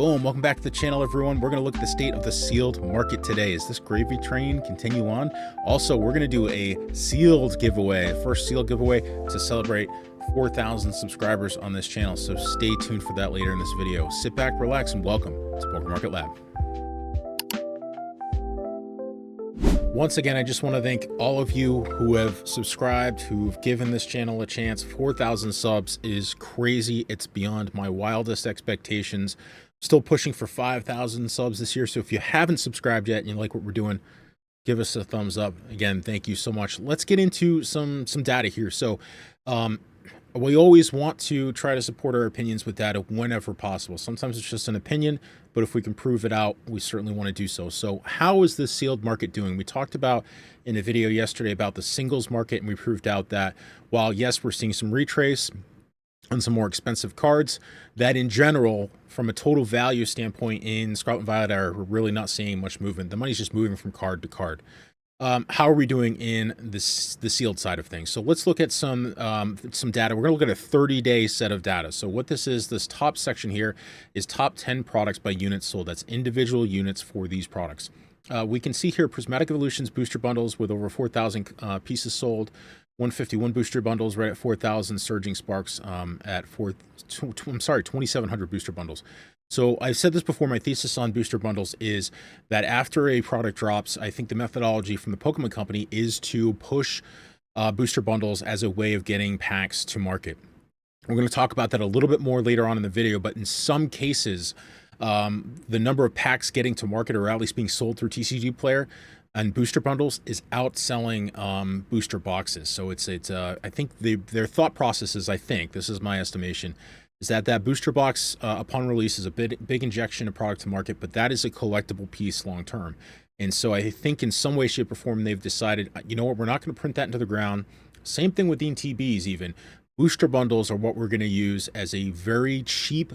Boom, welcome back to the channel, everyone. We're going to look at the state of the sealed market today. Is this gravy train continue on? Also, we're going to do a sealed giveaway, first sealed giveaway to celebrate 4,000 subscribers on this channel. So stay tuned for that later in this video. Sit back, relax, and welcome to PokeMarketLab. Once again, I just want to thank all of you who have subscribed, who've given this channel a chance. 4,000 subs is crazy. It's beyond my wildest expectations. Still pushing for 5,000 subs this year. So if you haven't subscribed yet and you like what we're doing, give us a thumbs up. Again, thank you so much. Let's get into some data here. So we always want to try to support our opinions with data whenever possible. Sometimes it's just an opinion, but if we can prove it out, we certainly want to do so. So how is this sealed market doing? We talked about in a video yesterday about the singles market, and we proved out that while, yes, we're seeing some retrace on some more expensive cards, that in general, from a total value standpoint in Scarlet and Violet Era, we're really not seeing much movement. The money's just moving from card to card. How are we doing in the sealed side of things? So let's look at some data. We're going to look at a 30-day set of data. So what this is, this top section here is top 10 products by units sold. That's individual units for these products. We can see here Prismatic Evolutions booster bundles with over 4,000 pieces sold. 151 booster bundles right at 4,000. Surging Sparks at 2,700 booster bundles. So I've said this before, my thesis on booster bundles is that after a product drops, I think the methodology from the Pokemon Company is to push booster bundles as a way of getting packs to market. We're going to talk about that a little bit more later on in the video, but in some cases, the number of packs getting to market or at least being sold through TCG Player and booster bundles is outselling booster boxes. So it's I think their thought process is, I think, this is my estimation, is that booster box upon release is a big injection of product to market, but that is a collectible piece long term. And so I think in some way, shape, or form, they've decided, you know what, we're not going to print that into the ground. Same thing with ETBs even. Booster bundles are what we're going to use as a very cheap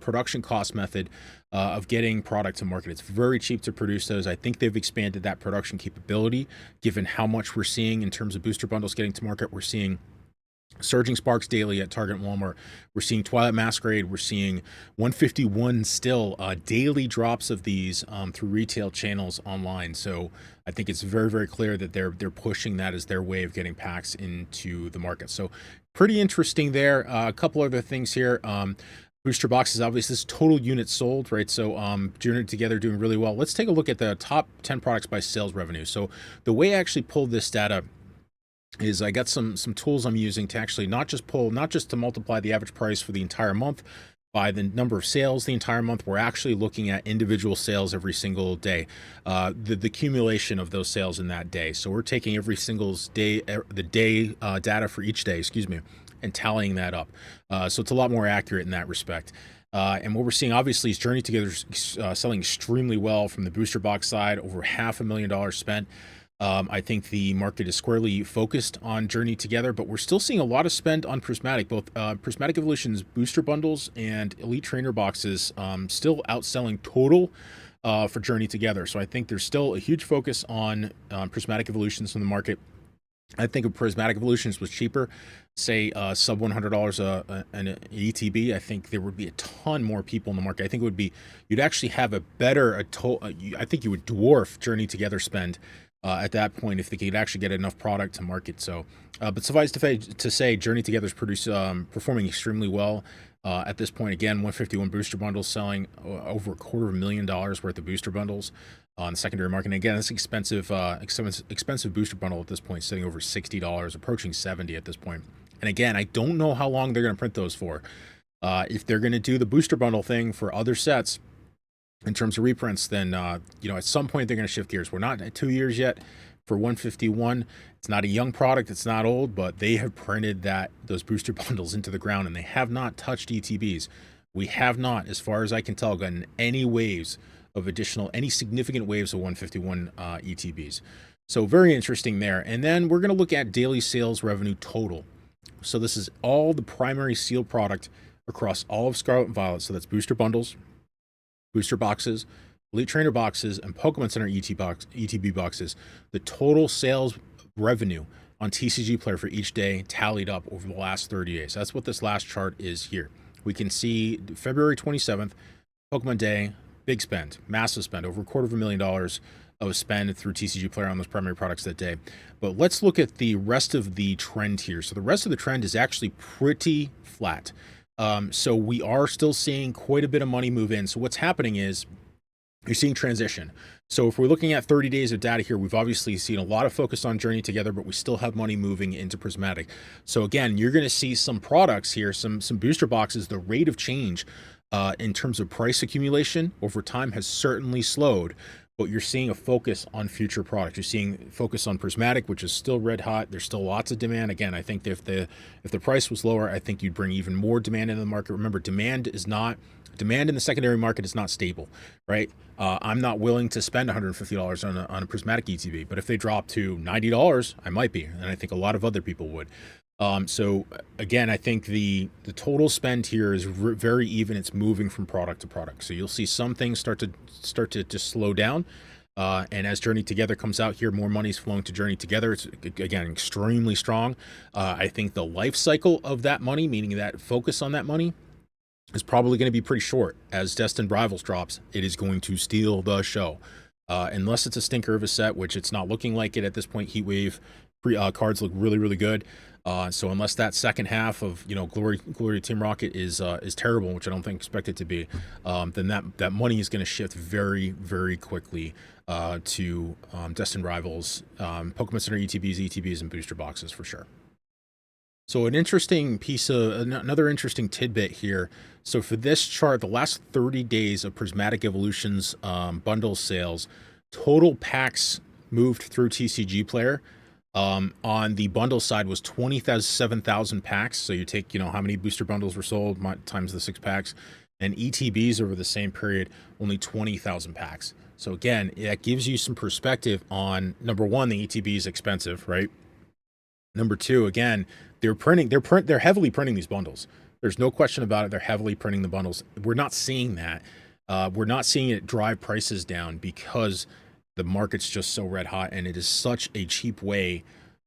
production cost method of getting product to market. It's very cheap to produce those. I think they've expanded that production capability, given how much we're seeing in terms of booster bundles getting to market. We're seeing Surging Sparks daily at Target and Walmart. We're seeing Twilight Masquerade. We're seeing 151 still daily drops of these through retail channels online. So I think it's very, very clear that they're pushing that as their way of getting packs into the market. So pretty interesting there. A couple other things here. Booster boxes, obviously, this is total units sold, right? So Journey Together doing really well. Let's take a look at the top 10 products by sales revenue. So the way I actually pulled this data is I got some tools I'm using to actually not just to multiply the average price for the entire month by the number of sales the entire month. We're actually looking at individual sales every single day, the accumulation of those sales in that day. So we're taking every single day, the day data for each day, excuse me, and tallying that up. So it's a lot more accurate in that respect. And what we're seeing, obviously, is Journey Together selling extremely well from the booster box side, over $500,000 spent. I think the market is squarely focused on Journey Together, but we're still seeing a lot of spend on Prismatic, both Prismatic Evolutions booster bundles and Elite Trainer boxes still outselling total for Journey Together. So I think there's still a huge focus on Prismatic Evolutions in the market. I think if Prismatic Evolutions was cheaper, say sub $100 an ETB, I think there would be a ton more people in the market. I think it would be, you'd actually have a better, I think you would dwarf Journey Together spend at that point if they could actually get enough product to market. So, but suffice to say, Journey Together is performing extremely well at this point. Again, 151 booster bundles selling over $250,000 worth of booster bundles on the secondary market. And again, that's expensive booster bundle at this point, sitting over $60, approaching $70 at this point. And again, I don't know how long they're going to print those for. If they're going to do the booster bundle thing for other sets, in terms of reprints, then you know, at some point they're going to shift gears. We're not at 2 years yet for 151. It's not a young product, it's not old, but they have printed those booster bundles into the ground, and they have not touched ETBs. We have not, as far as I can tell, gotten any significant waves of 151 ETBs. So very interesting there. And then we're going to look at daily sales revenue total. So this is all the primary sealed product across all of Scarlet and Violet. So that's booster bundles, booster boxes, Elite Trainer boxes, and Pokemon Center ETB boxes. The total sales revenue on TCG Player for each day tallied up over the last 30 days. That's what this last chart is here. We can see February 27th, Pokemon Day, big spend, massive spend, over $250,000 of spend through TCG Player on those primary products that day. But let's look at the rest of the trend here. So the rest of the trend is actually pretty flat. So we are still seeing quite a bit of money move in. So what's happening is you're seeing transition. So if we're looking at 30 days of data here, we've obviously seen a lot of focus on Journey Together, but we still have money moving into Prismatic. So again, you're going to see some products here, some booster boxes. The rate of change in terms of price accumulation over time has certainly slowed, but you're seeing a focus on future products. You're seeing focus on Prismatic, which is still red hot. There's still lots of demand. Again, I think if the price was lower, I think you'd bring even more demand into the market. Remember, demand in the secondary market is not stable, right? I'm not willing to spend $150 on a Prismatic ETB, but if they drop to $90, I might be, and I think a lot of other people would. So again, I think the total spend here is very even. It's moving from product to product. So you'll see some things start to just slow down. And as Journey Together comes out here, more money's flowing to Journey Together. It's, again, extremely strong. I think the life cycle of that money, meaning that focus on that money, is probably going to be pretty short. As Destined Rivals drops, it is going to steal the show. Unless it's a stinker of a set, which it's not looking like it at this point. Heatwave cards look really, really good. So unless that second half of Glory to Team Rocket is terrible, which I don't expect it to be, then that money is going to shift very, very quickly to Destined Rivals, Pokemon Center ETBs, and booster boxes for sure. So another interesting tidbit here. So for this chart, the last 30 days of Prismatic Evolutions bundle sales, total packs moved through TCG Player on the bundle side was 27,000 packs. So you take, how many booster bundles were sold times the 6 packs, and ETBs over the same period, only 20,000 packs. So again, that gives you some perspective on, number one, the ETB is expensive, right? Number two, again, they're heavily printing these bundles. There's no question about it. They're heavily printing the bundles. We're not seeing that. We're not seeing it drive prices down because the market's just so red hot, and it is such a cheap way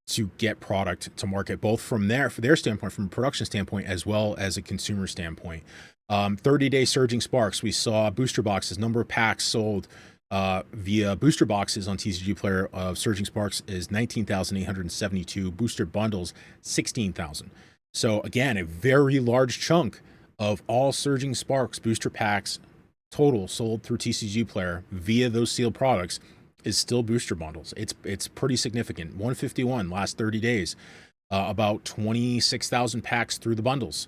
to get product to market, both from their standpoint, from a production standpoint, as well as a consumer standpoint. 30-day surging sparks. We saw booster boxes, number of packs sold via booster boxes on TCG Player of Surging Sparks is 19,872. Booster bundles, 16,000. So again, a very large chunk of all Surging Sparks booster packs total sold through TCG Player via those sealed products is still booster bundles. It's pretty significant. 151 last 30 days. About 26,000 packs through the bundles,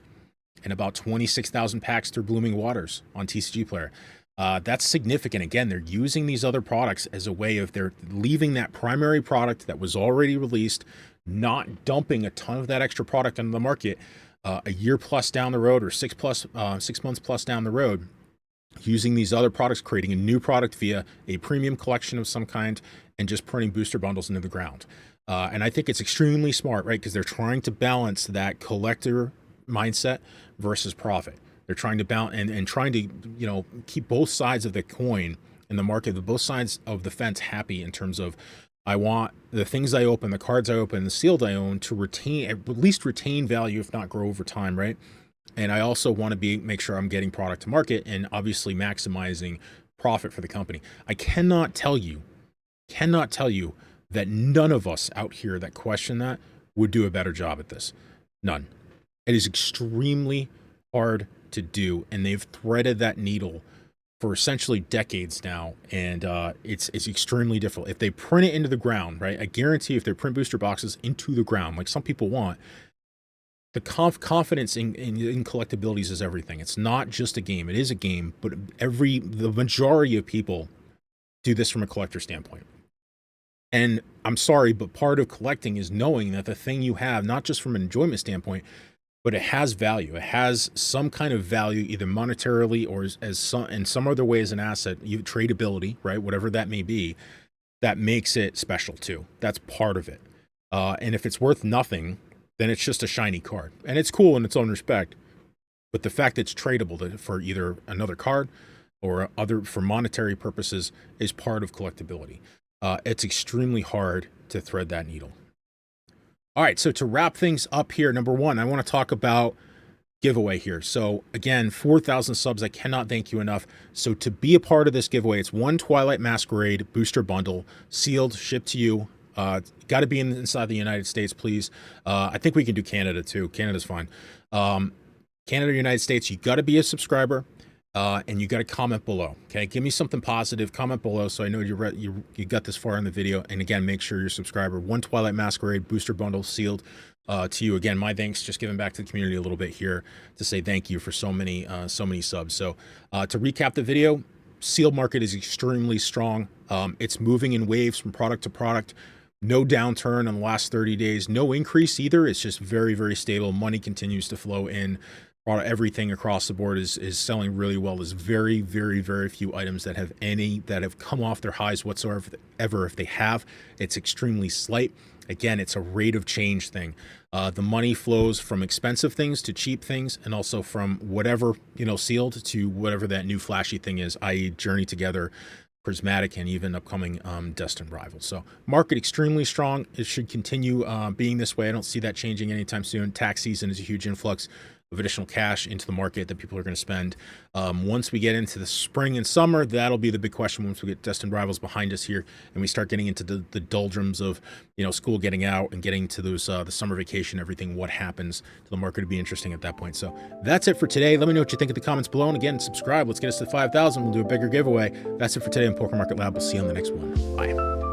and about 26,000 packs through Blooming Waters on TCG Player. That's significant. Again, they're using these other products as a way of they're leaving that primary product that was already released, not dumping a ton of that extra product into the market a year plus down the road, or 6 months plus down the road, using these other products, creating a new product via a premium collection of some kind, and just printing booster bundles into the ground. And I think it's extremely smart, right? Because they're trying to balance that collector mindset versus profit. They're trying to balance and trying to, keep both sides of the coin in the market, both sides of the fence happy in terms of, I want the things I open, the cards I open, the sealed I own to at least retain value, if not grow over time, right? And I also want to make sure I'm getting product to market and obviously maximizing profit for the company. I cannot tell you that none of us out here that question that would do a better job at this. None. It is extremely hard to do, and they've threaded that needle for essentially decades now, and it's extremely difficult. If they print it into the ground, right? I guarantee if they print booster boxes into the ground, like some people want, the confidence in collectabilities is everything. It's not just a game. It is a game, but the majority of people do this from a collector standpoint. And I'm sorry, but part of collecting is knowing that the thing you have, not just from an enjoyment standpoint, but it has value. It has some kind of value, either monetarily or in some other way as an asset, tradability, right? Whatever that may be, that makes it special too. That's part of it. And if it's worth nothing, then it's just a shiny card. And it's cool in its own respect. But the fact that it's tradable for either another card or for monetary purposes is part of collectability. It's extremely hard to thread that needle. All right, so to wrap things up here, number one, I want to talk about giveaway here. So again, 4,000 subs. I cannot thank you enough. So to be a part of this giveaway, it's one Twilight Masquerade booster bundle, sealed, shipped to you. Got to be inside the United States, please. I think we can do Canada too. Canada's fine. Canada, United States, you got to be a subscriber. And you got to comment below. Okay, give me something positive. Comment below so I know you got this far in the video. And again, make sure you're a subscriber. One Twilight Masquerade booster bundle sealed to you. Again, my thanks. Just giving back to the community a little bit here to say thank you for so many subs. So to recap the video, sealed market is extremely strong. It's moving in waves from product to product. No downturn in the last 30 days. No increase either. It's just very, very stable. Money continues to flow in. Everything across the board is selling really well. There's very, very, very few items that have come off their highs whatsoever. If they have, it's extremely slight. Again, it's a rate of change thing. The money flows from expensive things to cheap things, and also from whatever, sealed to whatever that new flashy thing is, i.e. Journey Together, Prismatic, and even upcoming Destined Rivals. So market extremely strong. It should continue being this way. I don't see that changing anytime soon. Tax season is a huge influx of additional cash into the market that people are going to spend. Once we get into the spring and summer, that'll be the big question. Once we get Destined Rivals behind us here and we start getting into the doldrums of school getting out and getting to those the summer vacation, everything, what happens to the market would be interesting at that point. So that's it for today. Let me know what you think in the comments below, and again, subscribe. Let's get us to 5,000. We'll do a bigger giveaway. That's it for today on PokeMarketLab. We'll see you on the next one. Bye.